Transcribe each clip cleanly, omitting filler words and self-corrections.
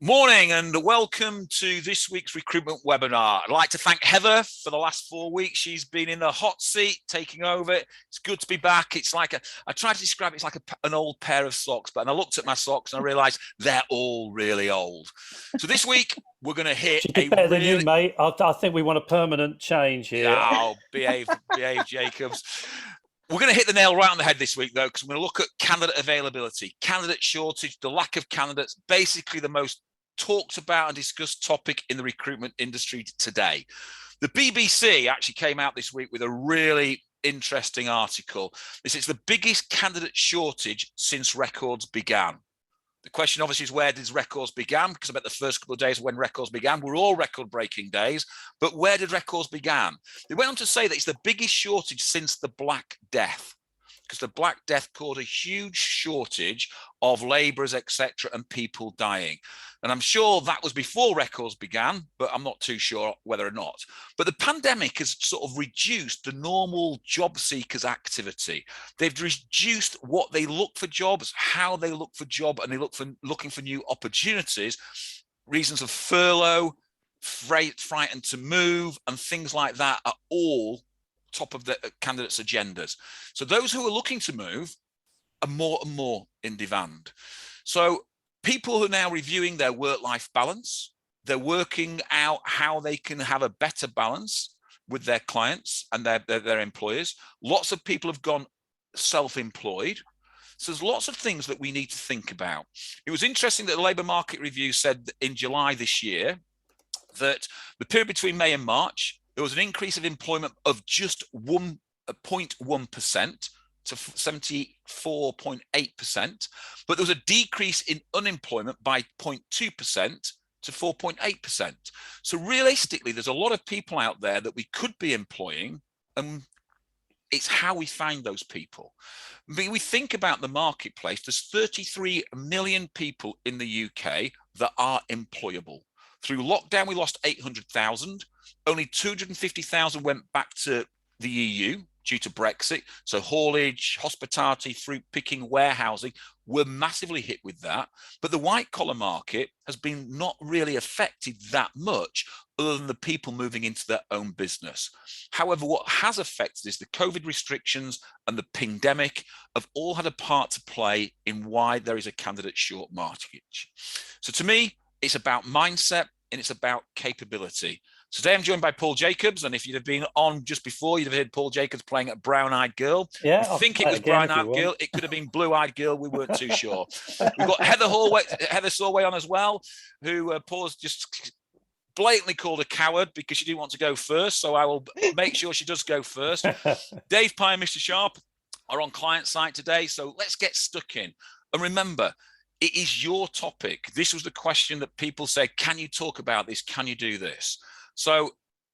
Morning and welcome to this week's recruitment webinar. I'd like to thank Heather for the last 4 weeks. She's been in the hot seat, taking over. It's good to be back. It's like I tried to describe it, it's like an old pair of socks, but I looked at my socks and I realized they're all really old. So this week, we're going to hit She did better than you, mate. I think we want a permanent change here. Oh, behave, Jacobs. We're going to hit the nail right on the head this week, though, because we're going to look at candidate availability, candidate shortage, the lack of candidates, basically the most talked about and discussed topic in the recruitment industry today. The BBC actually came out this week with a really interesting article. This is the biggest candidate shortage since records began. The question obviously is, where did records begin? Because I bet the first couple of days when records began were all record-breaking days. But where did records begin? They went on to say that it's the biggest shortage since the Black Death, because the Black Death caused a huge shortage of labourers, etc., and people dying. And I'm sure that was before records began, but I'm not too sure whether or not. But the pandemic has sort of reduced the normal job seekers' activity. They've reduced what they look for jobs, how they look for job, and they looking for new opportunities. Reasons of furlough, frightened to move, and things like that are all top of the candidates' agendas. So those who are looking to move are more and more in demand. So people are now reviewing their work-life balance. They're working out how they can have a better balance with their clients and their employers. Lots of people have gone self-employed. So there's lots of things that we need to think about. It was interesting that the Labour Market Review said in July this year that the period between May and March, there was an increase of employment of just 1.1% to 74.8%, but there was a decrease in unemployment by 0.2% to 4.8%. So realistically, there's a lot of people out there that we could be employing, and it's how we find those people. When we think about the marketplace, there's 33 million people in the UK that are employable. Through lockdown, we lost 800,000. Only 250,000 went back to the EU due to Brexit. So haulage, hospitality, fruit picking, warehousing were massively hit with that. But the white collar market has been not really affected that much, other than the people moving into their own business. However, what has affected is the COVID restrictions and the pandemic have all had a part to play in why there is a candidate short market. So to me, it's about mindset and it's about capability. So today I'm joined by Paul Jacobs, and if you'd have been on just before, you'd have heard Paul Jacobs playing at Brown Eyed Girl. Yeah, I think it was Brown Eyed Girl. It could have been Blue Eyed Girl. We weren't too sure. We've got Heather Sorway on as well, who Paul's just blatantly called a coward because she didn't want to go first. So I will make sure she does go first. Dave Pye and Mr. Sharp are on client side today. So let's get stuck in. And remember, it is your topic. This was the question that people said, can you talk about this? Can you do this? So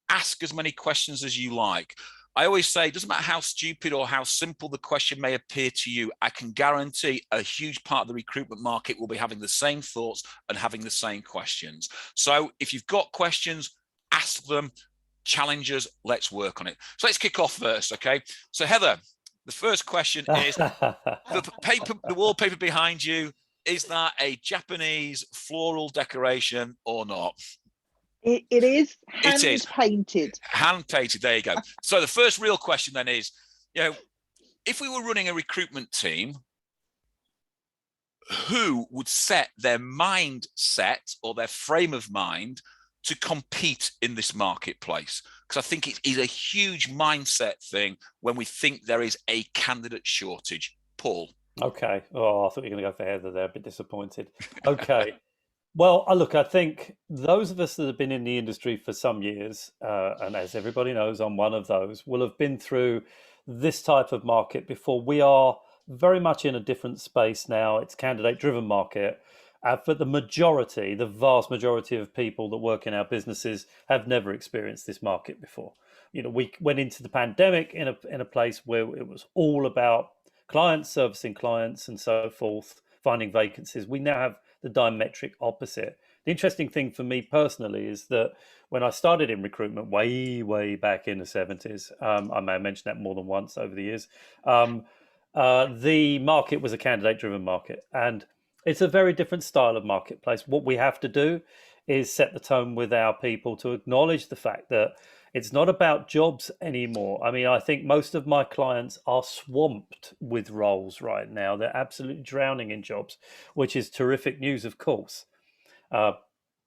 ask as many questions as you like. I always say, it doesn't matter how stupid or how simple the question may appear to you, I can guarantee a huge part of the recruitment market will be having the same thoughts and having the same questions. So if you've got questions, ask them, challenge us, let's work on it. So let's kick off first, okay? So Heather, the first question is, the wallpaper behind you, is that a Japanese floral decoration or not? It is hand painted. Hand painted, there you go. So the first real question then is, if we were running a recruitment team, who would set their mindset or their frame of mind to compete in this marketplace? Because I think it is a huge mindset thing when we think there is a candidate shortage. Paul. Okay. Oh, I thought you were going to go for Heather there. A bit disappointed. Okay. Well, look, I think those of us that have been in the industry for some years, and as everybody knows, I'm one of those, will have been through this type of market before. We are very much in a different space now. It's candidate-driven market. But the vast majority of people that work in our businesses have never experienced this market before. We went into the pandemic in a place where it was all about clients, servicing clients and so forth, finding vacancies. We now have the diametric opposite. The interesting thing for me personally is that when I started in recruitment way back in the 70s, I may have mentioned that more than once over the years, the market was a candidate-driven market. And It's a very different style of marketplace. What we have to do is set the tone with our people to acknowledge the fact that it's not about jobs anymore. I mean, I think most of my clients are swamped with roles right now. They're absolutely drowning in jobs, which is terrific news, of course. Uh,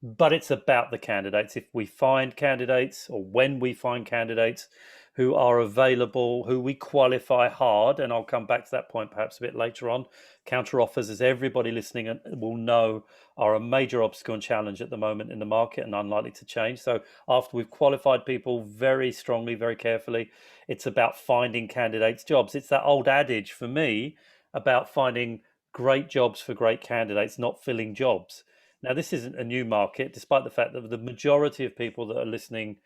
but it's about the candidates. If we find candidates, or when we find candidates who are available, who we qualify hard, and I'll come back to that point perhaps a bit later on. Counter offers, as everybody listening will know, are a major obstacle and challenge at the moment in the market and unlikely to change. So after we've qualified people very strongly, very carefully, it's about finding candidates jobs. It's that old adage for me about finding great jobs for great candidates, not filling jobs. Now, this isn't a new market, despite the fact that the majority of people that are listening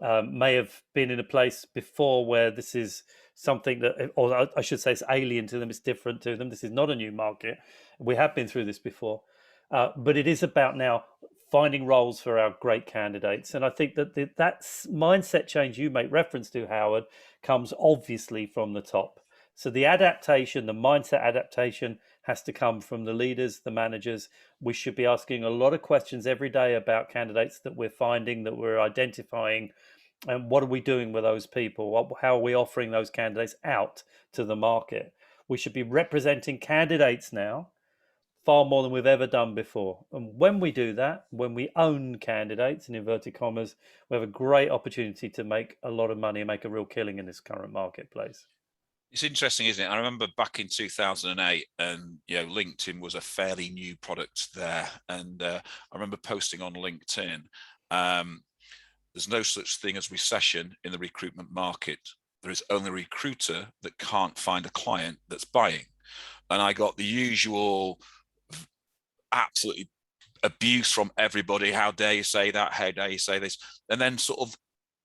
may have been in a place before where this is something that, or I should say, it's alien to them, it's different to them. This is not a new market. We have been through this before. But it is about now finding roles for our great candidates. And I think that that mindset change you make reference to, Howard, comes obviously from the top. So the adaptation, the mindset adaptation has to come from the leaders, the managers. We should be asking a lot of questions every day about candidates that we're finding, that we're identifying, and what are we doing with those people? How are we offering those candidates out to the market? We should be representing candidates now far more than we've ever done before. And when we do that, when we own candidates, in inverted commas, we have a great opportunity to make a lot of money and make a real killing in this current marketplace. It's interesting, isn't it? I remember back in 2008, and LinkedIn was a fairly new product there. And I remember posting on LinkedIn, there's no such thing as recession in the recruitment market. There is only a recruiter that can't find a client that's buying. And I got the usual absolutely abuse from everybody. How dare you say that? How dare you say this? And then sort of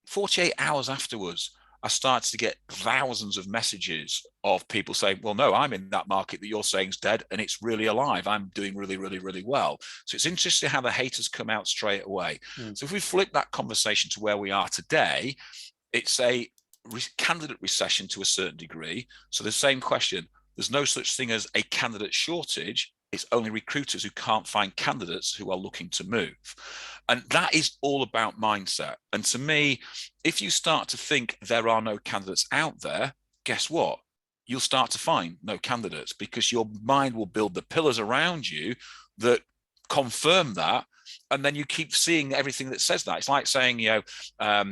48 hours afterwards, I started to get thousands of messages of people saying, well, no, I'm in that market that you're saying is dead and it's really alive. I'm doing really, really, really well. So it's interesting how the haters come out straight away. So if we flip that conversation to where we are today, it's a candidate recession to a certain degree. So the same question, there's no such thing as a candidate shortage. It's only recruiters who can't find candidates who are looking to move. And that is all about mindset. And to me, if you start to think there are no candidates out there, guess what? You'll start to find no candidates, because your mind will build the pillars around you that confirm that. And then you keep seeing everything that says that. It's like saying, I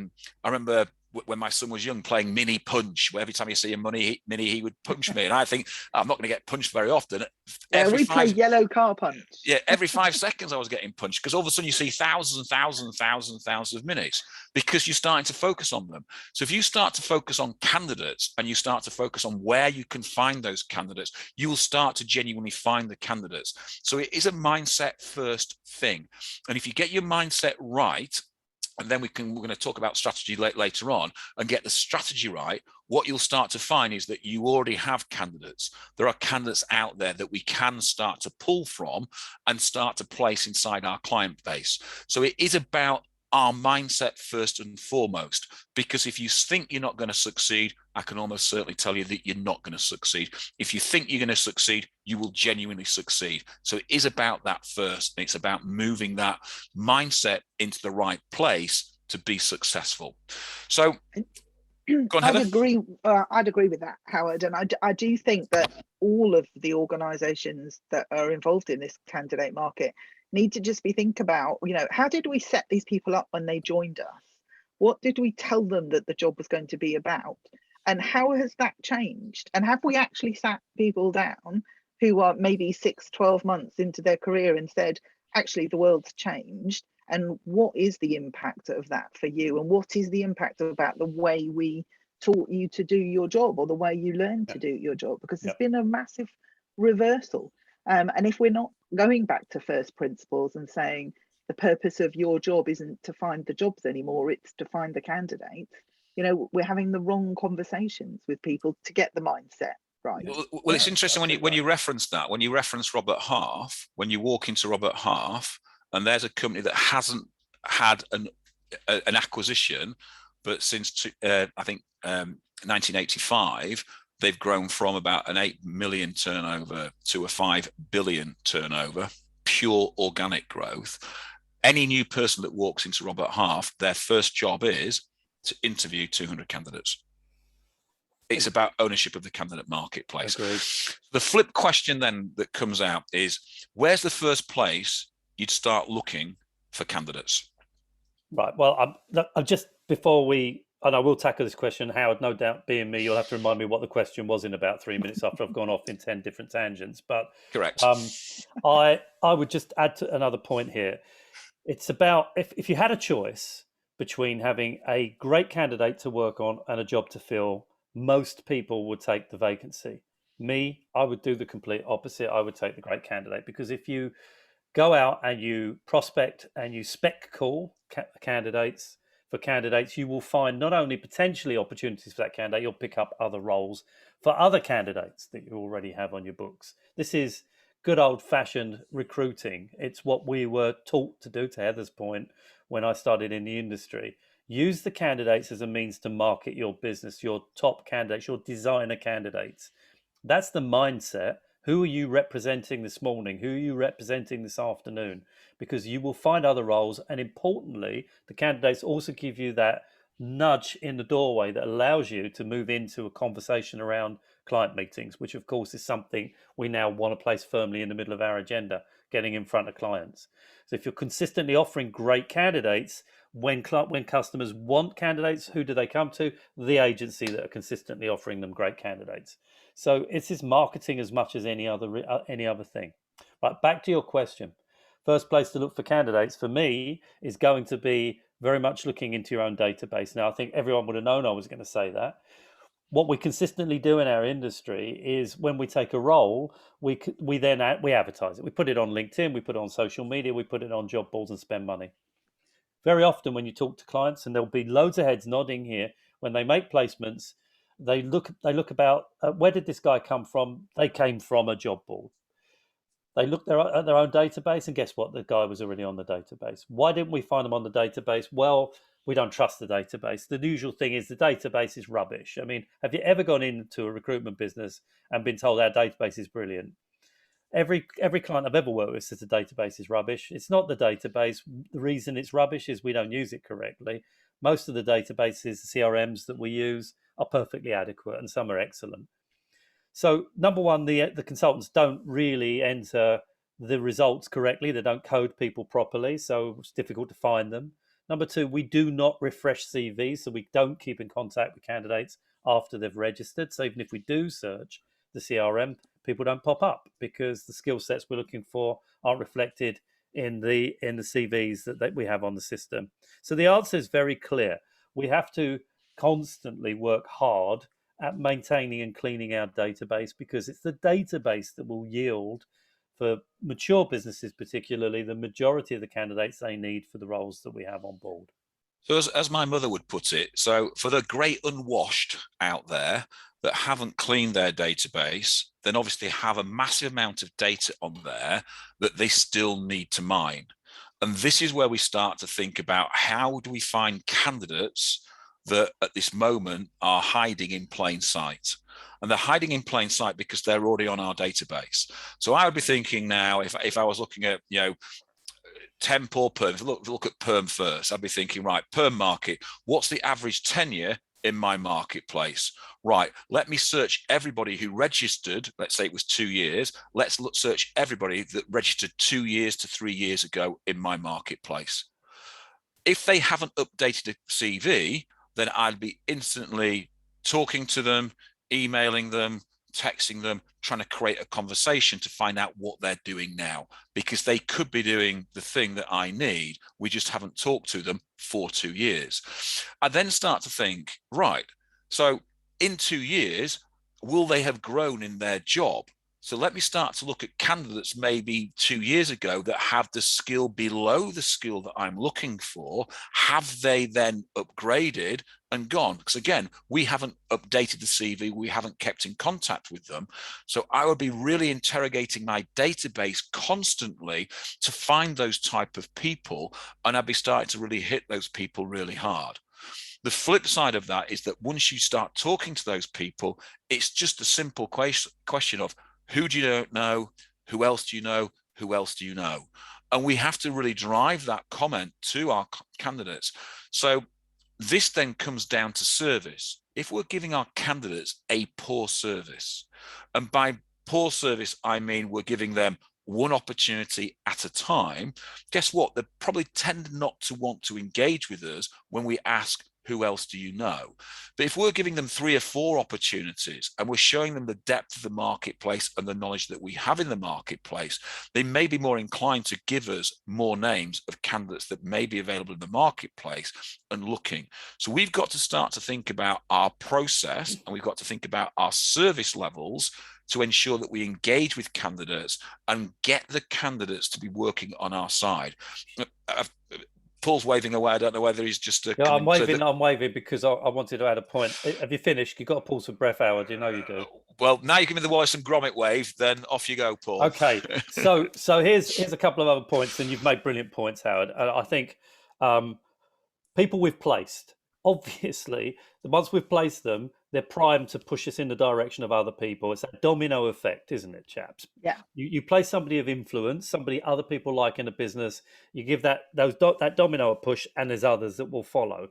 remember when my son was young, playing mini punch, where every time you see a mini, he would punch me. And I think I'm not going to get punched very often. We played yellow car punch. Yeah, every 5 seconds I was getting punched, because all of a sudden you see thousands and thousands and thousands and thousands of minutes, because you're starting to focus on them. So if you start to focus on candidates and you start to focus on where you can find those candidates, you will start to genuinely find the candidates. So it is a mindset first thing. And if you get your mindset right, and then we're going to talk about strategy later on, and get the strategy right, what you'll start to find is that you already have candidates. There are candidates out there that we can start to pull from and start to place inside our client base. So it is about our mindset first and foremost, because if you think you're not going to succeed, I can almost certainly tell you that you're not going to succeed. If you think you're going to succeed, you will genuinely succeed. So it is about that first, and it's about moving that mindset into the right place to be successful. So go on, Heather. I'd agree with that, Howard. And I do think that all of the organisations that are involved in this candidate market need to just think about, how did we set these people up when they joined us? What did we tell them that the job was going to be about? And how has that changed? And have we actually sat people down who are maybe 6-12 months into their career and said, actually, the world's changed? And what is the impact of that for you? And what is the impact about the way we taught you to do your job, or the way you learned to do your job? Because there's been a massive reversal. And if we're not going back to first principles and saying the purpose of your job isn't to find the jobs anymore, it's to find the candidates, we're having the wrong conversations with people to get the mindset right. Well, it's interesting when you reference that, when you reference Robert Half, when you walk into Robert Half, and there's a company that hasn't had an acquisition, but since I think 1985, they've grown from about an 8 million turnover to a 5 billion turnover, pure organic growth. Any new person that walks into Robert Half, their first job is to interview 200 candidates. It's about ownership of the candidate marketplace. Agreed. The flip question then that comes out is, where's the first place you'd start looking for candidates? Right. Well, I'm just before we, and I will tackle this question, Howard, no doubt being me, you'll have to remind me what the question was in about 3 minutes after I've gone off in 10 different tangents. But Correct. I would just add to another point here. It's about if you had a choice between having a great candidate to work on and a job to fill, most people would take the vacancy. Me, I would do the complete opposite. I would take the great candidate, because if you go out and you prospect and you spec call candidates, you will find not only potentially opportunities for that candidate, you'll pick up other roles for other candidates that you already have on your books. This is good old-fashioned recruiting. It's what we were taught to do, to Heather's point, when I started in the industry. Use the candidates as a means to market your business, your top candidates, your designer candidates. That's the mindset. Who are you representing this morning? Who are you representing this afternoon? Because you will find other roles. And importantly, the candidates also give you that nudge in the doorway that allows you to move into a conversation around client meetings, which of course is something we now want to place firmly in the middle of our agenda, getting in front of clients. So if you're consistently offering great candidates, when customers want candidates, who do they come to? The agency that are consistently offering them great candidates. So it's this marketing as much as any other thing. Right, back to your question. First place to look for candidates for me is going to be very much looking into your own database. Now, I think everyone would have known I was going to say that. What we consistently do in our industry is when we take a role, we advertise it. We put it on LinkedIn, we put it on social media, we put it on job boards and spend money. Very often when you talk to clients, and there'll be loads of heads nodding here, when they make placements, they look about where did this guy come from? They came from a job board. They look at their own database, and guess what? The guy was already on the database. Why didn't we find him on the database? Well, we don't trust the database. The usual thing is the database is rubbish. I mean, have you ever gone into a recruitment business and been told our database is brilliant? Every client I've ever worked with says the database is rubbish. It's not the database. The reason it's rubbish is we don't use it correctly. Most of the databases, the CRMs that we use, are perfectly adequate, and some are excellent. So number one, the consultants don't really enter the results correctly. They don't code people properly, so it's difficult to find them. Number two, we do not refresh CVs, so we don't keep in contact with candidates after they've registered. So even if we do search the CRM, people don't pop up because the skill sets we're looking for aren't reflected in the CVs that we have on the system. So the answer is very clear. We have to constantly work hard at maintaining and cleaning our database, because it's the database that will yield, for mature businesses particularly, the majority of the candidates they need for the roles that we have on board. So as my mother would put it, so for the great unwashed out there that haven't cleaned their database, then obviously have a massive amount of data on there that they still need to mine. And this is where we start to think about, how do we find candidates that at this moment are hiding in plain sight? And they're hiding in plain sight because they're already on our database. So I would be thinking now, if I was looking at, temp or perm, if I look at perm first, I'd be thinking, right, perm market, what's the average tenure in my marketplace? Right, let me search everybody who registered, let's say it was 2 years, let's search everybody that registered 2 years to 3 years ago in my marketplace. If they haven't updated a CV, then I'd be instantly talking to them, emailing them, texting them, trying to create a conversation to find out what they're doing now, because they could be doing the thing that I need. We just haven't talked to them for 2 years. I then start to think, right, so in 2 years, will they have grown in their job? So let me start to look at candidates maybe 2 years ago that have the skill below the skill that I'm looking for. Have they then upgraded and gone? Because again, we haven't updated the CV, we haven't kept in contact with them. So I would be really interrogating my database constantly to find those type of people, and I'd be starting to really hit those people really hard. The flip side of that is that once you start talking to those people, it's just a simple question of who do you know, who else do you know, who else do you know? And we have to really drive that comment to our candidates. So this then comes down to service. If we're giving our candidates a poor service, and by poor service, I mean we're giving them one opportunity at a time, guess what? They probably tend not to want to engage with us when we ask, who else do you know? But if we're giving them 3 or 4 opportunities and we're showing them the depth of the marketplace and the knowledge that we have in the marketplace, they may be more inclined to give us more names of candidates that may be available in the marketplace and looking. So we've got to start to think about our process, and we've got to think about our service levels to ensure that we engage with candidates and get the candidates to be working on our side. Paul's waving away. I don't know whether he's just I'm waving because I wanted to add a point. Have you finished? You've got to pause for breath, Howard. You know you do. Well, now you give me the Wallace and Gromit wave, then off you go, Paul. Okay. So here's a couple of other points, and you've made brilliant points, Howard. I think people we've placed, obviously, once we've placed them, they're primed to push us in the direction of other people. It's that domino effect, isn't it, chaps? Yeah. You place somebody of influence, somebody other people like in a business, you give that domino a push, and there's others that will follow.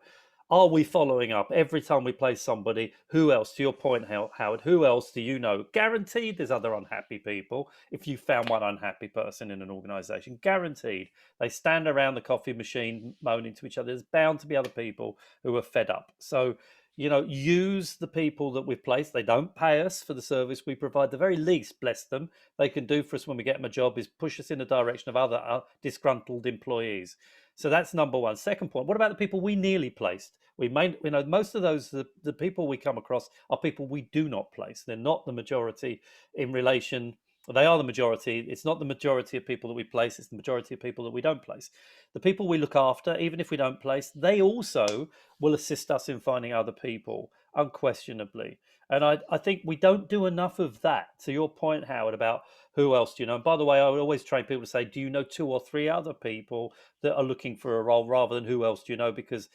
Are we following up every time we place somebody? Who else, to your point, Howard, who else do you know? Guaranteed there's other unhappy people. If you found one unhappy person in an organization, guaranteed they stand around the coffee machine moaning to each other. There's bound to be other people who are fed up. So, use the people that we've placed. They don't pay us for the service we provide. The very least, bless them, they can do for us when we get them a job is push us in the direction of other disgruntled employees. So that's number one. Second point, what about the people we nearly placed? Most of those, the people we come across are people we do not place. They're not the majority in relation. They are the majority. It's not the majority of people that we place. It's the majority of people that we don't place. The people we look after, even if we don't place, they also will assist us in finding other people, unquestionably. And I think we don't do enough of that. To your point, Howard, about who else do you know? And by the way, I would always train people to say, do you know 2 or 3 other people that are looking for a role, rather than who else do you know? Because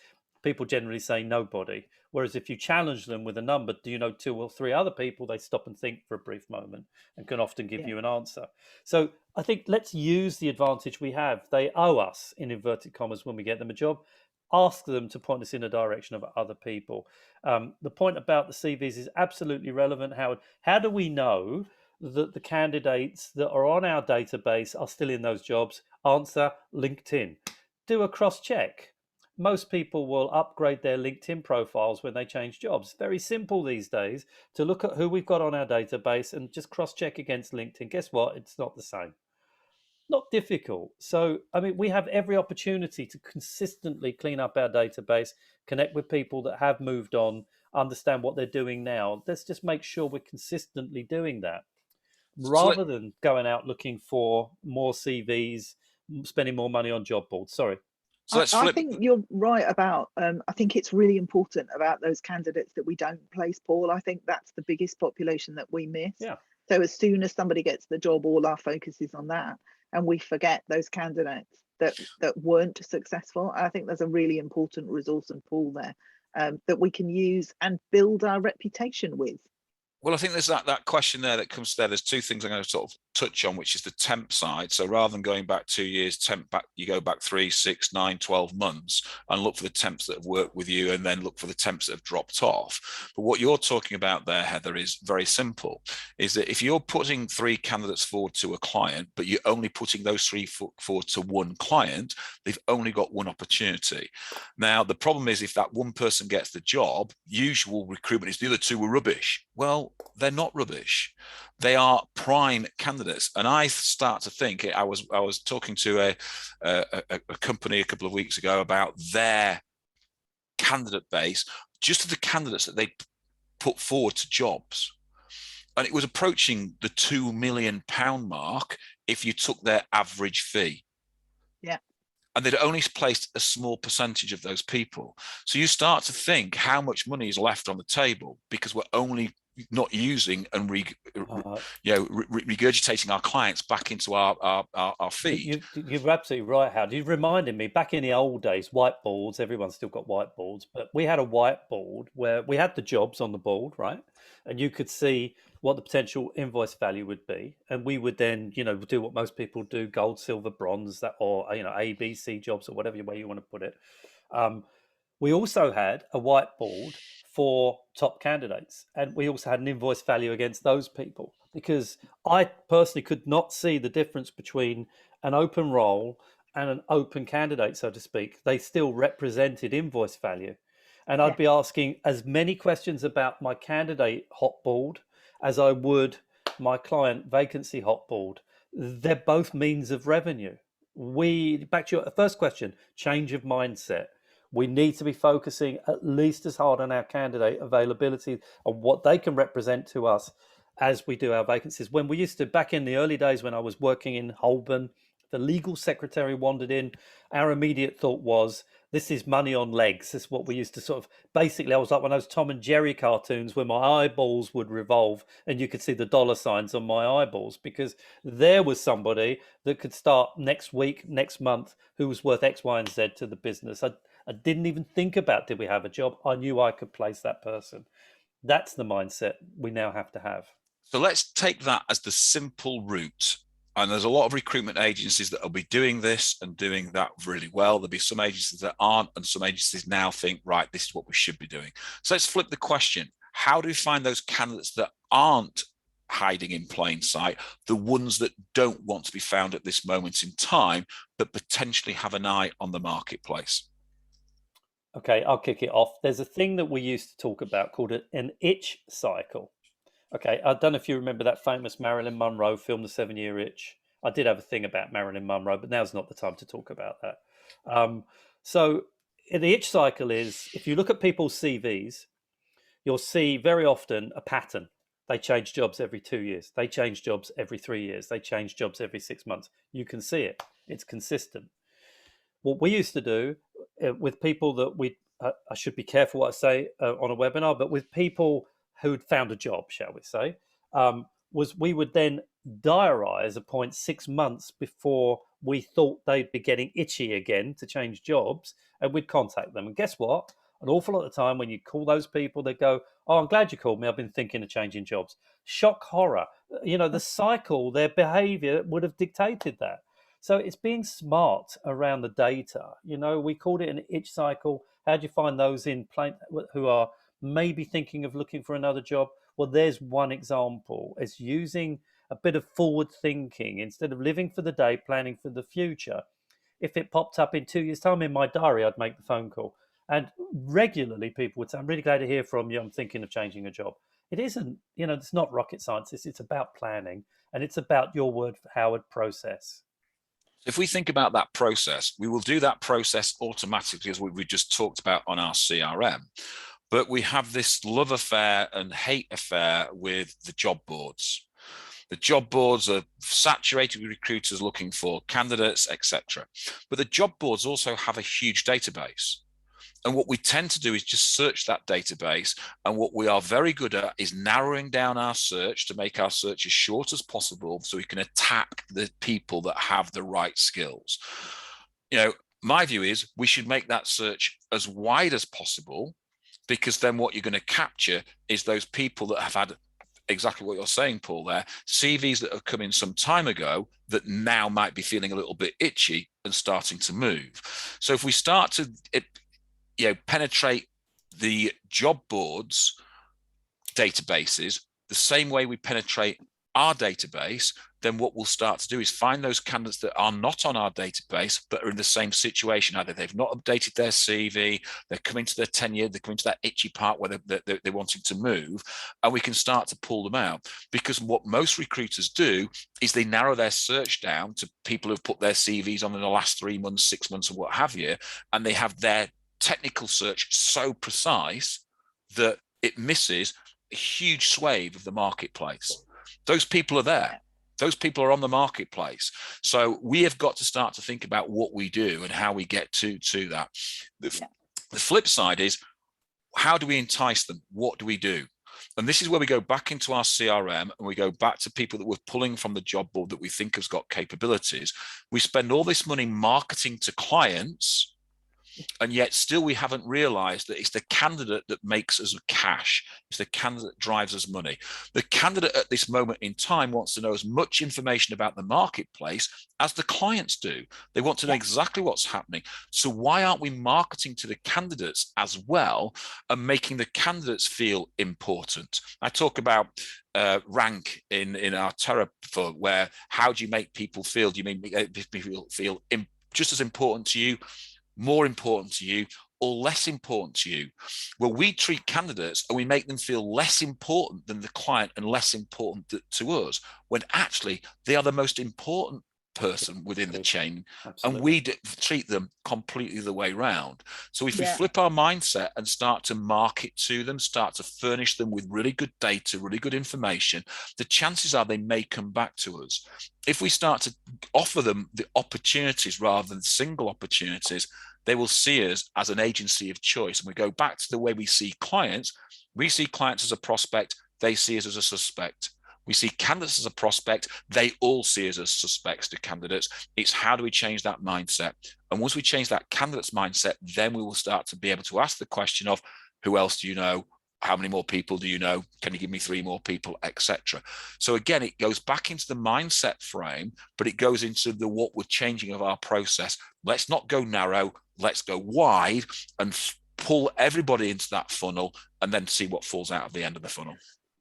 people generally say nobody. Whereas if you challenge them with a number, do you know 2 or 3 other people? They stop and think for a brief moment and can often give you an answer. So I think let's use the advantage we have. They owe us, in inverted commas, when we get them a job. Ask them to point us in the direction of other people. The point about the CVs is absolutely relevant, Howard. How do we know that the candidates that are on our database are still in those jobs? Answer: LinkedIn. Do a cross-check. Most people will upgrade their LinkedIn profiles when they change jobs. Very simple these days to look at who we've got on our database and just cross-check against LinkedIn. Guess what? It's not the same. Not difficult. So, we have every opportunity to consistently clean up our database, connect with people that have moved on, understand what they're doing now. Let's just make sure we're consistently doing that, rather than going out looking for more CVs, spending more money on job boards. Sorry. So I think you're right about, I think it's really important about those candidates that we don't place, Paul. I think that's the biggest population that we miss. Yeah. So as soon as somebody gets the job, all our focus is on that. And we forget those candidates that weren't successful. I think there's a really important resource and pool there that we can use and build our reputation with. Well, I think there's that question there that comes there. There's 2 things I'm going to sort of touch on, which is the temp side. So rather than going back 2 years, temp back, you go back 3, 6, 9, 12 months and look for the temps that have worked with you, and then look for the temps that have dropped off. But what you're talking about there, Heather, is very simple. Is that if you're putting 3 candidates forward to a client, but you're only putting those 3 forward to one client, they've only got one opportunity. Now, the problem is if that one person gets the job, usual recruitment is the other 2 were rubbish. Well, they're not rubbish. They are prime candidates. And I start to think, I was talking to a company a couple of weeks ago about their candidate base, just the candidates that they put forward to jobs. And it was approaching the £2 million mark if you took their average fee. Yeah. And they'd only placed a small percentage of those people. So you start to think how much money is left on the table because we're only not using and regurgitating our clients back into our feed. You're absolutely right, Howard. You reminded me, back in the old days, whiteboards, everyone's still got whiteboards, but we had a whiteboard where we had the jobs on the board, right? And you could see what the potential invoice value would be. And we would then, do what most people do, gold, silver, bronze, or A, B, C jobs, or whatever way you want to put it. We also had a whiteboard for top candidates, and we also had an invoice value against those people, because I personally could not see the difference between an open role and an open candidate, so to speak. They still represented invoice value. And I'd be asking as many questions about my candidate hot board as I would my client vacancy hot board. They're both means of revenue. Back to your first question, change of mindset. We need to be focusing at least as hard on our candidate availability and what they can represent to us as we do our vacancies. When we used to, back in the early days when I was working in Holborn, the legal secretary wandered in, our immediate thought was, this is money on legs. This is what we used to basically, I was like one of those Tom and Jerry cartoons where my eyeballs would revolve and you could see the dollar signs on my eyeballs, because there was somebody that could start next week, next month, who was worth X, Y, and Z to the business. I didn't even think about, did we have a job? I knew I could place that person. That's the mindset we now have to have. So let's take that as the simple route. And there's a lot of recruitment agencies that will be doing this and doing that really well. There'll be some agencies that aren't, and some agencies now think, right, this is what we should be doing. So let's flip the question. How do we find those candidates that aren't hiding in plain sight, the ones that don't want to be found at this moment in time, but potentially have an eye on the marketplace? Okay, I'll kick it off. There's a thing that we used to talk about called an itch cycle. Okay, I don't know if you remember that famous Marilyn Monroe film, The 7-Year Itch. I did have a thing about Marilyn Monroe, but now's not the time to talk about that. So the itch cycle is, if you look at people's CVs, you'll see very often a pattern. They change jobs every 2 years. They change jobs every 3 years. They change jobs every 6 months. You can see it. It's consistent. What we used to do with people that I should be careful what I say on a webinar, but with people who'd found a job, shall we say, was we would then diarize a point 6 months before we thought they'd be getting itchy again to change jobs, and we'd contact them. And guess what? An awful lot of the time when you call those people, they go, oh, I'm glad you called me. I've been thinking of changing jobs. Shock, horror. The cycle, their behavior would have dictated that. So it's being smart around the data. We called it an itch cycle. How do you find those in plain who are maybe thinking of looking for another job? Well, there's one example. It's using a bit of forward thinking instead of living for the day, planning for the future. If it popped up in 2 years' time in my diary, I'd make the phone call. And regularly people would say, I'm really glad to hear from you. I'm thinking of changing a job. It isn't, it's not rocket science. It's about planning, and it's about your word, Howard, process. If we think about that process, we will do that process automatically, as we just talked about on our CRM. But we have this love affair and hate affair with the job boards. The job boards are saturated with recruiters looking for candidates, etc. But the job boards also have a huge database. And what we tend to do is just search that database. And what we are very good at is narrowing down our search to make our search as short as possible so we can attack the people that have the right skills. My view is we should make that search as wide as possible, because then what you're going to capture is those people that have had exactly what you're saying, Paul, there, CVs that have come in some time ago that now might be feeling a little bit itchy and starting to move. So if we start to penetrate the job boards databases the same way we penetrate our database, then what we'll start to do is find those candidates that are not on our database but are in the same situation. Either they've not updated their CV, they're coming to their 10-year, they're coming to that itchy part where they're wanting to move, and we can start to pull them out. Because what most recruiters do is they narrow their search down to people who've put their CVs on in the last 3 months, 6 months, or what have you, and they have their technical search so precise that it misses a huge swathe of the marketplace. Those people are there. Those people are on the marketplace. So we have got to start to think about what we do and how we get to that. The flip side is, how do we entice them? What do we do? And this is where we go back into our CRM and we go back to people that we're pulling from the job board that we think has got capabilities. We spend all this money marketing to clients, and yet still we haven't realized that it's the candidate that makes us cash. It's the candidate that drives us money. The candidate at this moment in time wants to know as much information about the marketplace as the clients do. They want to know exactly what's happening. So why aren't we marketing to the candidates as well and making the candidates feel important? I talk about rank in our terror, where how do you make people feel? Do you make people feel just as important to you, more important to you, or less important to you? Well, we treat candidates and we make them feel less important than the client and less important to us, when actually they are the most important person within the chain. Absolutely. And we treat them completely the way round. So if we flip our mindset and start to market to them, start to furnish them with really good data, really good information, the chances are they may come back to us. If we start to offer them the opportunities rather than single opportunities, they will see us as an agency of choice. And we go back to the way we see clients. We see clients as a prospect. They see us as a suspect. We see candidates as a prospect. They all see us as suspects to candidates. It's how do we change that mindset? And once we change that candidate's mindset, then we will start to be able to ask the question of, who else do you know? How many more people do you know? Can you give me 3 more people, etc.? So again, it goes back into the mindset frame, but it goes into the what we're changing of our process. Let's not go narrow. Let's go wide and pull everybody into that funnel, and then see what falls out of the end of the funnel.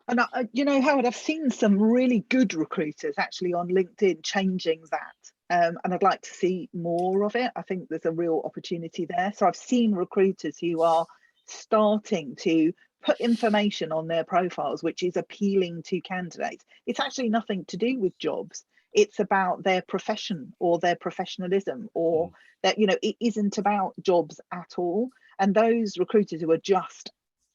And you know, Howard, I've seen some really good recruiters actually on LinkedIn changing that. And I'd like to see more of it. I think there's a real opportunity there. So I've seen recruiters who are starting to put information on their profiles which is appealing to candidates. It's actually nothing to do with jobs. It's about their profession or their professionalism, or that, you know, it isn't about jobs at all. And those recruiters who are just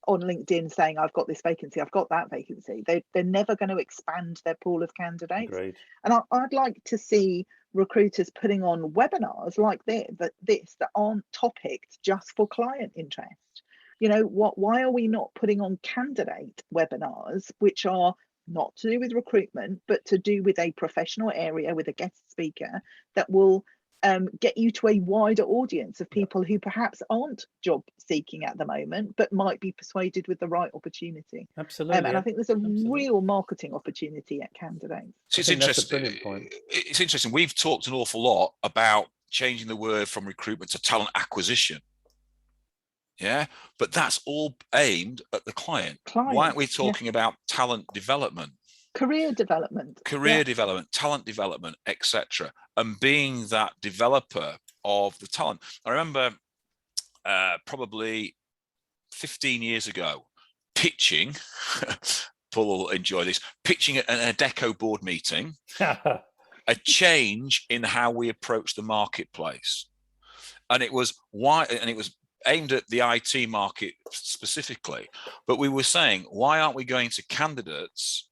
on LinkedIn saying, I've got this vacancy, I've got that vacancy, they're never going to expand their pool of candidates. Agreed. And I'd like to see recruiters putting on webinars like this that aren't topics just for client interest. You know, why are we not putting on candidate webinars which are not to do with recruitment, but to do with a professional area with a guest speaker that will get you to a wider audience of people who perhaps aren't job seeking at the moment, but might be persuaded with the right opportunity. Absolutely. And I think there's a real marketing opportunity at candidates. So it's interesting. It's interesting. We've talked an awful lot about changing the word from recruitment to talent acquisition. Yeah, but that's all aimed at the client. Why aren't we talking about talent development? Career development, talent development, etc., and being that developer of the talent. I remember probably 15 years ago pitching, Paul will enjoy this, pitching at an Adecco board meeting, a change in how we approach the marketplace. And it was aimed at the IT market specifically, but we were saying, why aren't we going to candidates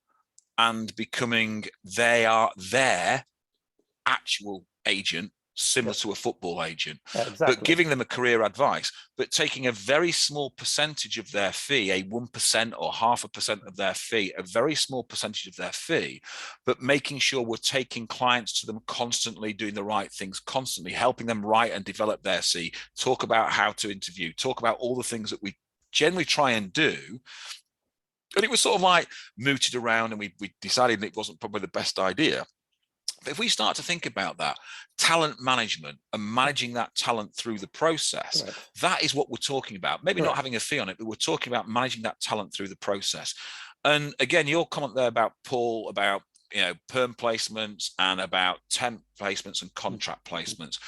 and becoming their actual agent, similar to a football agent, but giving them a career advice, but taking a very small percentage of their fee, a 1% or 0.5% of their fee, a very small percentage of their fee, but making sure we're taking clients to them constantly, doing the right things, constantly helping them write and develop their C, talk about how to interview, talk about all the things that we generally try and do. And it was sort of like mooted around, and we decided it wasn't probably the best idea. But if we start to think about that, talent management and managing that talent through the process, that is what we're talking about. Maybe not having a fee on it, but we're talking about managing that talent through the process. And again, your comment there about Paul, about, you know, perm placements and about temp placements and contract placements.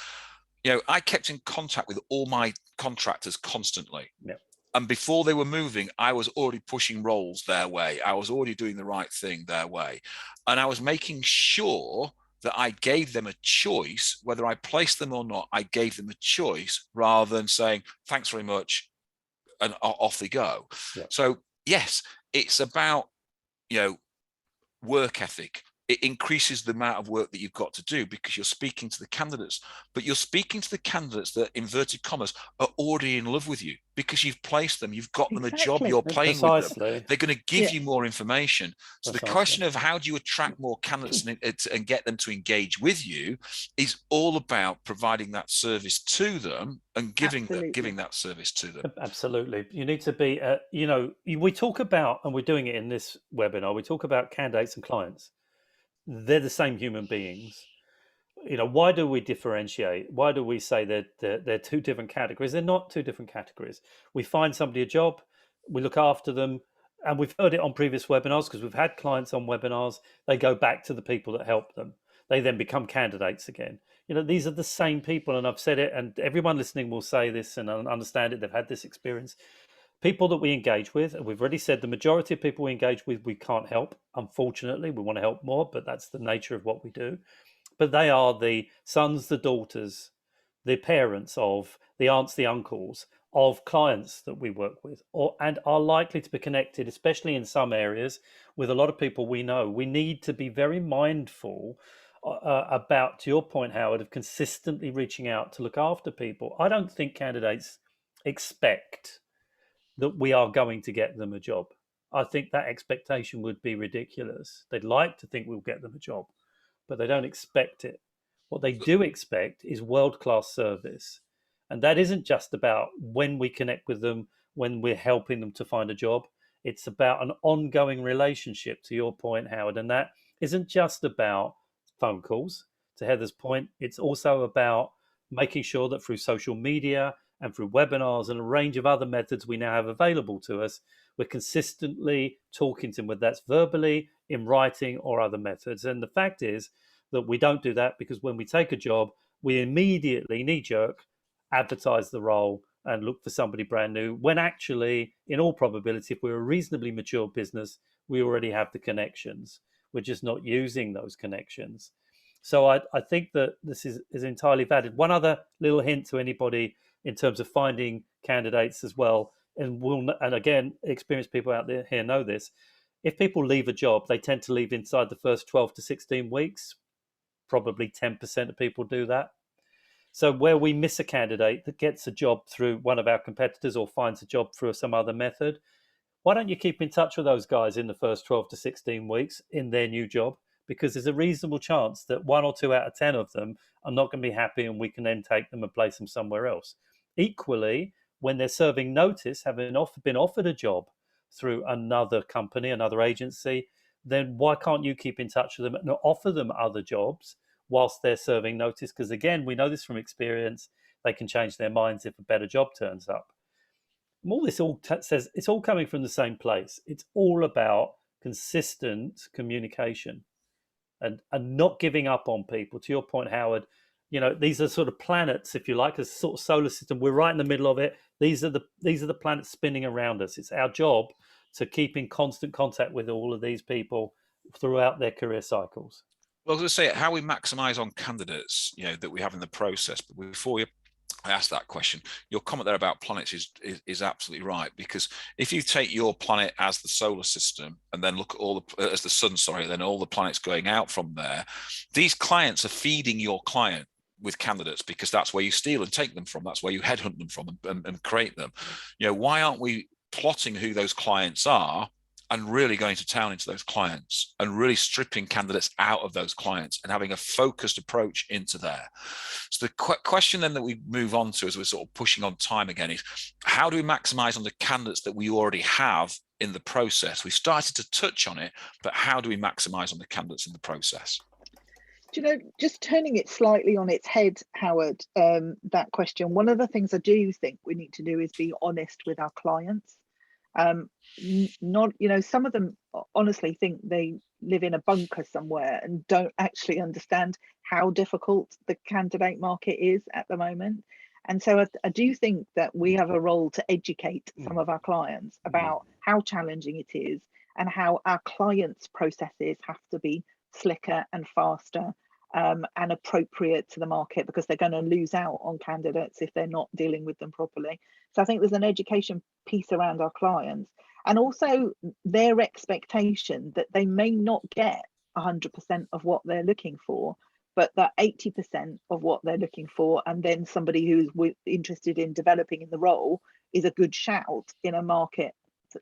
You know, I kept in contact with all my contractors constantly. And before they were moving, I was already pushing roles their way. I was already doing the right thing their way. And I was making sure that I gave them a choice, whether I placed them or not. I gave them a choice rather than saying, thanks very much, and off they go. So yes, it's about, you know, work ethic, it increases the amount of work that you've got to do, because you're speaking to the candidates, but you're speaking to the candidates that, inverted commas, are already in love with you because you've placed them, you've got them a job, Exactly. you're playing with them. Precisely. They're going to give Yeah. you more information. So the Precisely. question of how do you attract more candidates and get them to engage with you is all about providing that service to them and giving that service to them. Absolutely. You need to be, we talk about, and we're doing it in this webinar, we talk about candidates and clients. They're the same human beings. Why do we differentiate? Why do we say that they're two different categories? They're not two different categories. We find somebody a job, we look after them, and we've heard it on previous webinars because we've had clients on webinars. They go back to the people that helped them. They then become candidates again. These are the same people, and I've said it, and everyone listening will say this and understand it. They've had this experience. People that we engage with, and we've already said the majority of people we engage with, we can't help. Unfortunately, we want to help more, but that's the nature of what we do. But they are the sons, the daughters, the parents of, the aunts, the uncles of clients that we work with, and are likely to be connected, especially in some areas, with a lot of people we know. We need to be very mindful about, to your point, Howard, of consistently reaching out to look after people. I don't think candidates expect that we are going to get them a job. I think that expectation would be ridiculous. They'd like to think we'll get them a job, but they don't expect it. What they do expect is world-class service. And that isn't just about when we connect with them, when we're helping them to find a job. It's about an ongoing relationship, to your point, Howard. And that isn't just about phone calls. To Heather's point, it's also about making sure that through social media and through webinars and a range of other methods we now have available to us, we're consistently talking to them, whether that's verbally, in writing, or other methods. And the fact is that we don't do that because when we take a job, we immediately, knee-jerk, advertise the role and look for somebody brand new, when actually, in all probability, if we're a reasonably mature business, we already have the connections. We're just not using those connections. So I think that this is entirely valid. One other little hint to anybody in terms of finding candidates as well, and again, experienced people out there here know this. If people leave a job, they tend to leave inside the first 12 to 16 weeks. Probably 10% of people do that. So where we miss a candidate that gets a job through one of our competitors or finds a job through some other method, why don't you keep in touch with those guys in the first 12 to 16 weeks in their new job? Because there's a reasonable chance that 1 or 2 out of 10 of them are not going to be happy, and we can then take them and place them somewhere else. Equally, when they're serving notice, having been offered a job through another company, another agency, then why can't you keep in touch with them and offer them other jobs whilst they're serving notice? Because again, we know this from experience, they can change their minds if a better job turns up. And all this says it's all coming from the same place. It's all about consistent communication and not giving up on people. To your point, Howard, these are sort of planets, if you like, a sort of solar system. We're right in the middle of it. These are the planets spinning around us. It's our job to keep in constant contact with all of these people throughout their career cycles. Well, I was going to say how we maximize on candidates, that we have in the process. But before I asked that question, your comment there about planets is absolutely right, because if you take your planet as the solar system and then look at as the sun, then all the planets going out from there, these clients are feeding your client with candidates because that's where you steal and take them from. That's where you headhunt them from and create them. Why aren't we plotting who those clients are and really going to town into those clients and really stripping candidates out of those clients and having a focused approach into there? So the question then that we move on to as we're sort of pushing on time again is, how do we maximize on the candidates that we already have in the process? We started to touch on it, but how do we maximize on the candidates in the process? Just turning it slightly on its head, Howard, that question, one of the things I do think we need to do is be honest with our clients. Some of them honestly think they live in a bunker somewhere and don't actually understand how difficult the candidate market is at the moment. And so I do think that we have a role to educate some of our clients about how challenging it is and how our clients' processes have to be slicker and faster and appropriate to the market, because they're going to lose out on candidates if they're not dealing with them properly. So I think there's an education piece around our clients, and also their expectation that they may not get 100% of what they're looking for, but that 80% of what they're looking for, and then somebody who's interested in developing in the role, is a good shout in a market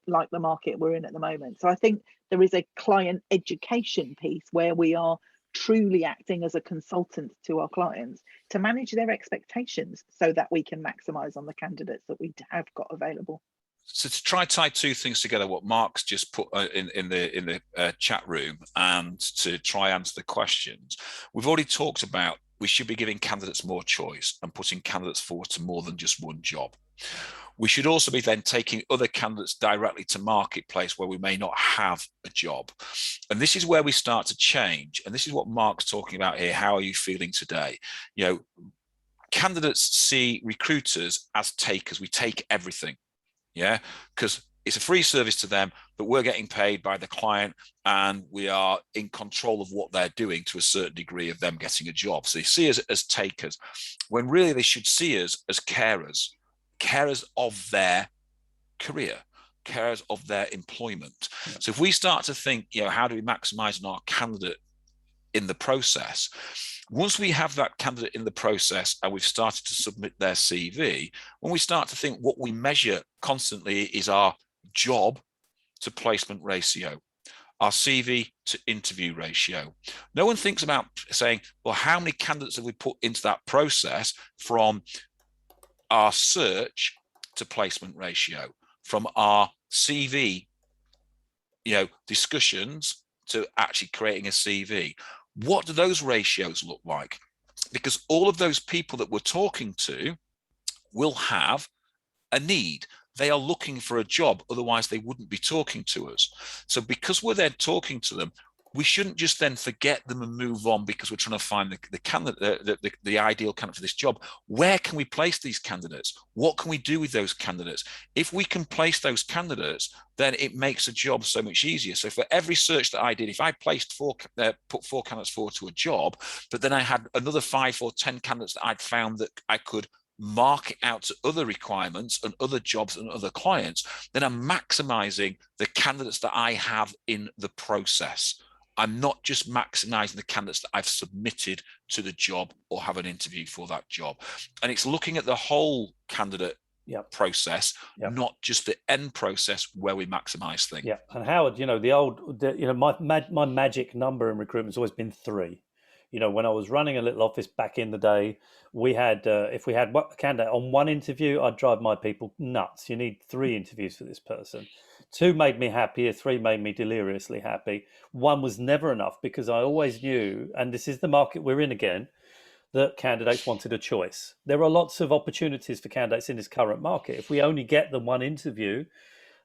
like the market we're in at the moment. So I think there is a client education piece where we are truly acting as a consultant to our clients to manage their expectations so that we can maximize on the candidates that we have got available. So to try tie two things together, what Mark's just put in the chat room, and to try answer the questions, we've already talked about we should be giving candidates more choice and putting candidates forward to more than just one job. We should also be then taking other candidates directly to marketplace where we may not have a job. And this is where we start to change. And this is what Mark's talking about here. How are you feeling today? You know, candidates see recruiters as takers. We take everything. Yeah, because it's a free service to them, but we're getting paid by the client and we are in control of what they're doing to a certain degree of them getting a job. So they see us as takers, when really they should see us as carers of their career, carers of their employment. Yeah. So if we start to think, you know, how do we maximize on our candidate in the process? Once we have that candidate in the process and we've started to submit their CV, when we start to think, what we measure constantly is our job to placement ratio, our CV to interview ratio. No one thinks about saying, well, how many candidates have we put into that process from our search to placement ratio, from our CV, you know, discussions to actually creating a CV. What do those ratios look like? Because all of those people that we're talking to will have a need. They are looking for a job, otherwise they wouldn't be talking to us. So because we're then talking to them, we shouldn't just then forget them and move on because we're trying to find the candidate, the ideal candidate for this job. Where can we place these candidates? What can we do with those candidates? If we can place those candidates, then it makes a job so much easier. So for every search that I did, if I placed put 4 candidates forward to a job, but then I had another 5 or 10 candidates that I'd found that I could market out to other requirements and other jobs and other clients, then I'm maximizing the candidates that I have in the process. I'm not just maximizing the candidates that I've submitted to the job or have an interview for that job. And it's looking at the whole candidate process, not just the end process where we maximize things. Yeah. And Howard, you know, my magic number in recruitment has always been 3. You know, when I was running a little office back in the day, we had, if we had a candidate on one interview, I'd drive my people nuts. You need 3 interviews for this person. 2 made me happier, 3 made me deliriously happy. 1 was never enough because I always knew, and this is the market we're in again, that candidates wanted a choice. There are lots of opportunities for candidates in this current market. If we only get them 1 interview,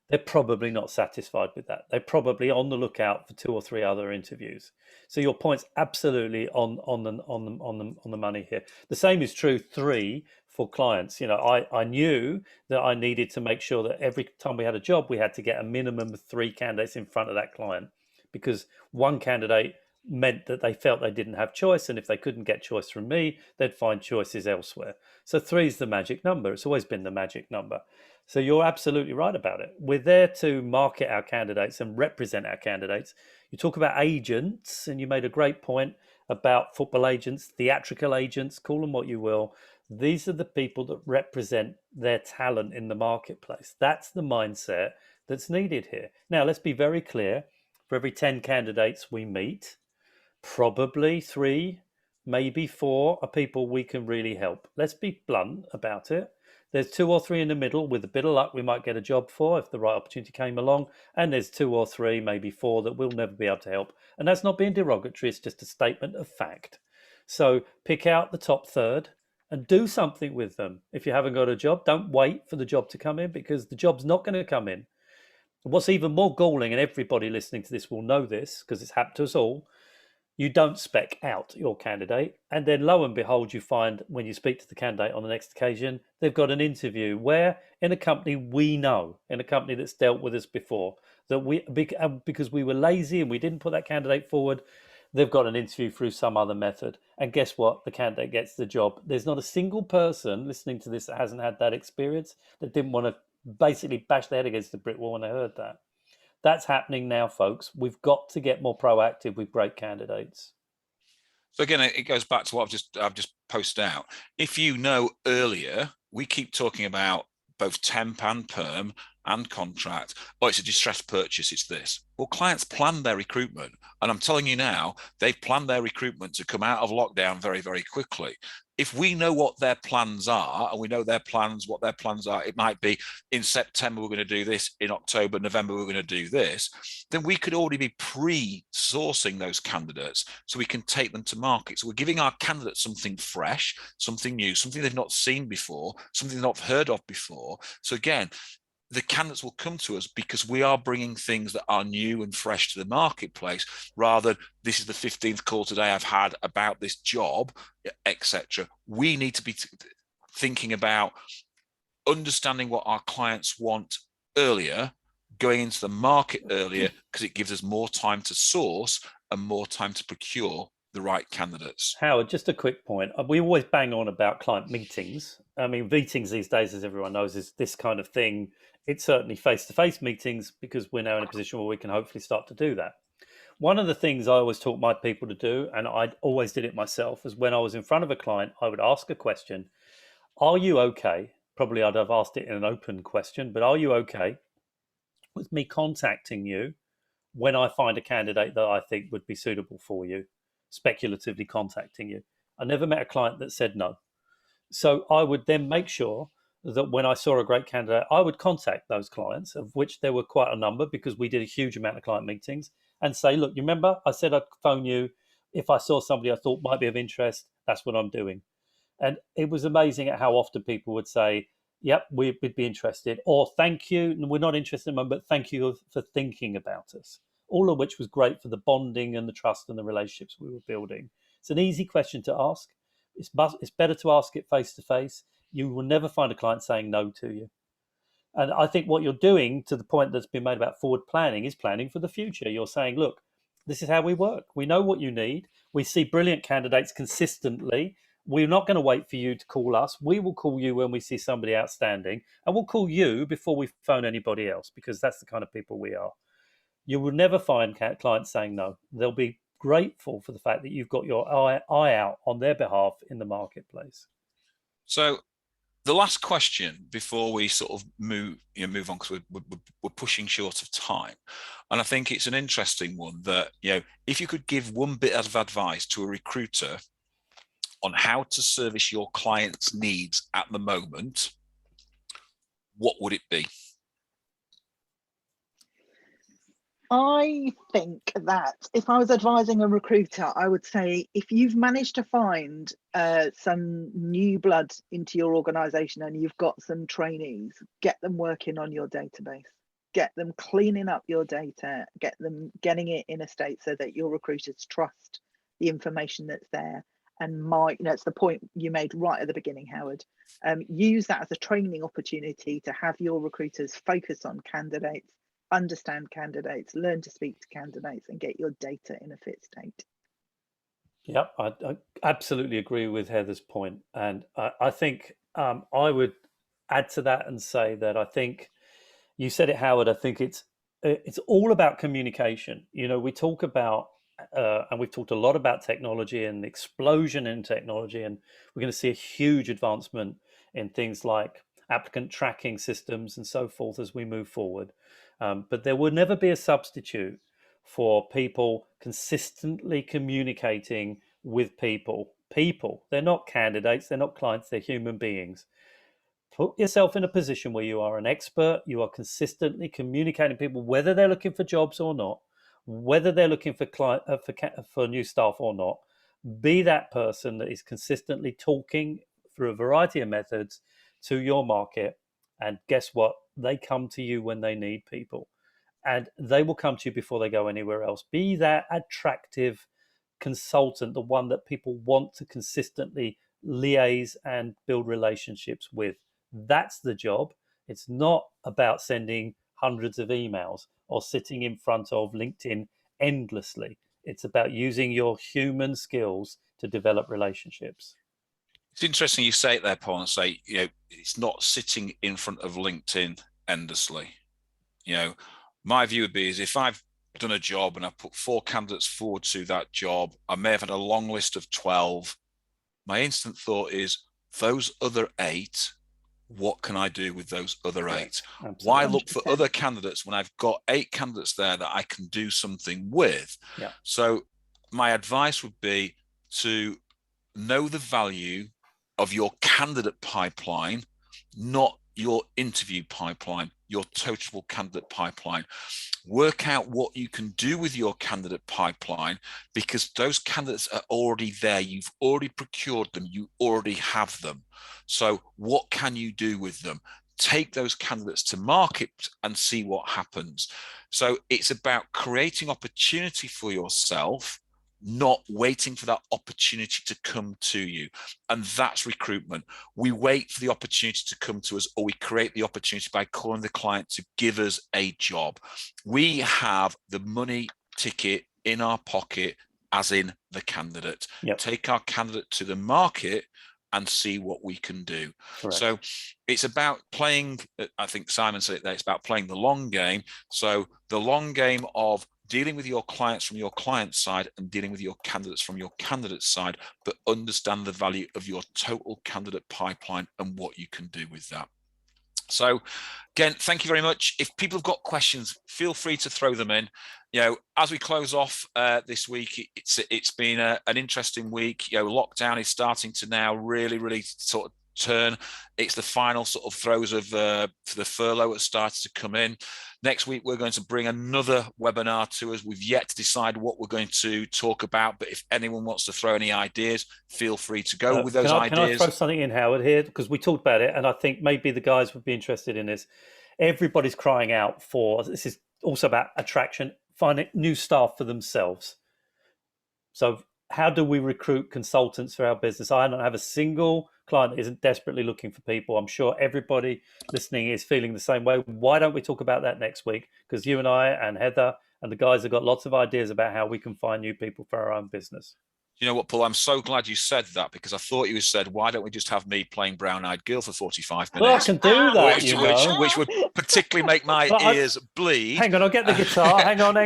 they're probably not satisfied with that. They're probably on the lookout for 2 or 3 other interviews. So your point's absolutely on the money here. The same is true 3 for clients. You know, I knew that I needed to make sure that every time we had a job, we had to get a minimum of 3 candidates in front of that client, because 1 candidate meant that they felt they didn't have choice, and if they couldn't get choice from me, they'd find choices elsewhere. So 3 is the magic number. It's always been the magic number. So you're absolutely right about it. We're there to market our candidates and represent our candidates. You talk about agents, and you made a great point about football agents, theatrical agents, call them what you will. These are the people that represent their talent in the marketplace. That's the mindset that's needed here. Now, let's be very clear. For every 10 candidates we meet, probably 3, maybe 4 are people we can really help. Let's be blunt about it. There's 2 or 3 in the middle. With a bit of luck, we might get a job for if the right opportunity came along. And there's 2 or 3, maybe 4 that we'll never be able to help. And that's not being derogatory. It's just a statement of fact. So pick out the top third and do something with them. If you haven't got a job, don't wait for the job to come in, because the job's not going to come in. What's even more galling, and everybody listening to this will know this because it's happened to us all, you don't spec out your candidate, and then lo and behold, you find when you speak to the candidate on the next occasion, they've got an interview where, in a company we know, in a company that's dealt with us before, that because we were lazy and we didn't put that candidate forward, they've got an interview through some other method. And guess what? The candidate gets the job. There's not a single person listening to this that hasn't had that experience, that didn't want to basically bash their head against the brick wall when they heard that. That's happening now, folks. We've got to get more proactive with great candidates. So again, it goes back to what I've just posted out. If you know earlier, we keep talking about both temp and perm and contract. Oh, it's a distressed purchase, it's this. Well, clients plan their recruitment. And I'm telling you now, they've planned their recruitment to come out of lockdown very, very quickly. If we know what their plans are, and we know their plans, what their plans are, it might be in September, we're going to do this, in October, November, we're going to do this, then we could already be pre-sourcing those candidates so we can take them to market. So we're giving our candidates something fresh, something new, something they've not seen before, something they've not heard of before. So again, the candidates will come to us because we are bringing things that are new and fresh to the marketplace, rather than this is the 15th call today I've had about this job, etc. We need to be thinking about understanding what our clients want earlier, going into the market earlier, because it gives us more time to source and more time to procure the right candidates. Howard, just a quick point. We always bang on about client meetings. I mean, meetings these days, as everyone knows, is this kind of thing. It's certainly face-to-face meetings, because we're now in a position where we can hopefully start to do that. One of the things I always taught my people to do, and I always did it myself, is when I was in front of a client, I would ask a question. Are you okay? Probably I'd have asked it in an open question, but are you okay with me contacting you when I find a candidate that I think would be suitable for you, speculatively contacting you? I never met a client that said no. So I would then make sure that when I saw a great candidate, I would contact those clients, of which there were quite a number, because we did a huge amount of client meetings, and say, look, you remember I said I'd phone you if I saw somebody I thought might be of interest? That's what I'm doing. And it was amazing at how often people would say, yep, we'd be interested, or thank you, we're not interested in them, but thank you for thinking about us. All of which was great for the bonding and the trust and the relationships we were building. It's an easy question to ask. It's better to ask it face to face. You will never find a client saying no to you. And I think what you're doing, to the point that's been made about forward planning, is planning for the future. You're saying, look, this is how we work. We know what you need. We see brilliant candidates consistently. We're not going to wait for you to call us. We will call you when we see somebody outstanding, and we'll call you before we phone anybody else, because that's the kind of people we are. You will never find clients saying no. They'll be grateful for the fact that you've got your eye out on their behalf in the marketplace. So the last question before we sort of move on, because we're pushing short of time, and I think it's an interesting one, that if you could give one bit of advice to a recruiter on how to service your clients' needs at the moment, what would it be? I think that if I was advising a recruiter, I would say, if you've managed to find some new blood into your organization and you've got some trainees, get them working on your database, get them cleaning up your data, get them getting it in a state so that your recruiters trust the information that's there. And it's the point you made right at the beginning, Howard. Use that as a training opportunity to have your recruiters focus on candidates, understand candidates, learn to speak to candidates, and get your data in a fit state. Yep, I absolutely agree with Heather's point. And I think I would add to that and say that I think you said it, Howard. I think it's all about communication. We talk about, and we've talked a lot about technology and the explosion in technology, and we're going to see a huge advancement in things like applicant tracking systems and so forth as we move forward. But there will never be a substitute for people consistently communicating with people. They're not candidates, they're not clients, they're human beings. Put yourself in a position where you are an expert, you are consistently communicating with people, whether they're looking for jobs or not, whether they're looking for new staff or not. Be that person that is consistently talking through a variety of methods to your market. And guess what? They come to you when they need people, and they will come to you before they go anywhere else. Be that attractive consultant, the one that people want to consistently liaise and build relationships with. That's the job. It's not about sending hundreds of emails or sitting in front of LinkedIn endlessly. It's about using your human skills to develop relationships. It's interesting you say it there, Paul, and say, it's not sitting in front of LinkedIn endlessly. my view would be is if I've done a job and I've put 4 candidates forward to that job, I may have had a long list of 12. My instant thought is those other 8, what can I do with those other 8? Absolutely. Why look for 100%. other candidates when I've got 8 candidates there that I can do something with? Yeah. So my advice would be to know the value of your candidate pipeline, not your interview pipeline, your total candidate pipeline. Work out what you can do with your candidate pipeline, because those candidates are already there. You've already procured them. You already have them. So what can you do with them? Take those candidates to market and see what happens. So it's about creating opportunity for yourself, not waiting for that opportunity to come to you. And that's recruitment. We wait for the opportunity to come to us, or we create the opportunity by calling the client to give us a job. We have the money ticket in our pocket, as in the candidate. Yep. Take our candidate to the market and see what we can do. Correct. So it's about playing, I think Simon said it there, it's about playing the long game. So the long game of dealing with your clients from your client side and dealing with your candidates from your candidate side, but understand the value of your total candidate pipeline and what you can do with that. So again, thank you very much. If people have got questions, feel free to throw them in. You know, as we close off this week, it's been an interesting week. You know, lockdown is starting to now really sort of turn. It's the final sort of throes of the furlough that started to come in. Next week, we're going to bring another webinar to us. We've yet to decide what we're going to talk about, but if anyone wants to throw any ideas, feel free to go with those ideas. Can I throw something in, Howard, here? Because we talked about it, and I think maybe the guys would be interested in this. Everybody's crying out for, this is also about attraction, finding new staff for themselves. So how do we recruit consultants for our business? I don't have a single client that isn't desperately looking for people. I'm sure everybody listening is feeling the same way. Why don't we talk about that next week? Because you and I and Heather and the guys have got lots of ideas about how we can find new people for our own business. You know what, Paul? I'm so glad you said that, because I thought you said, why don't we just have me playing Brown-Eyed Girl for 45 minutes? Well, I can do that, which would particularly make my ears bleed. Hang on, I'll get the guitar. Hang on.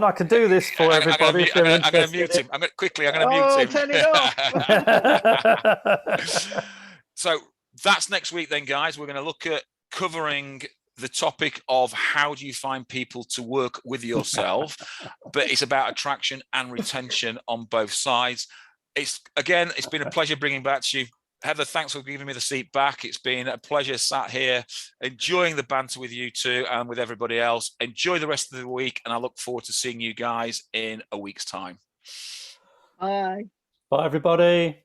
I can do this for everybody. I'm going to mute him. I'm going to mute him. Turn it off. So that's next week then, guys. We're going to look at covering the topic of how do you find people to work with yourself, but it's about attraction and retention on both sides. It's been a pleasure bringing back to you. Heather, thanks for giving me the seat back. It's been a pleasure sat here, enjoying the banter with you two and with everybody else. Enjoy the rest of the week, and I look forward to seeing you guys in a week's time. Bye. Bye, everybody.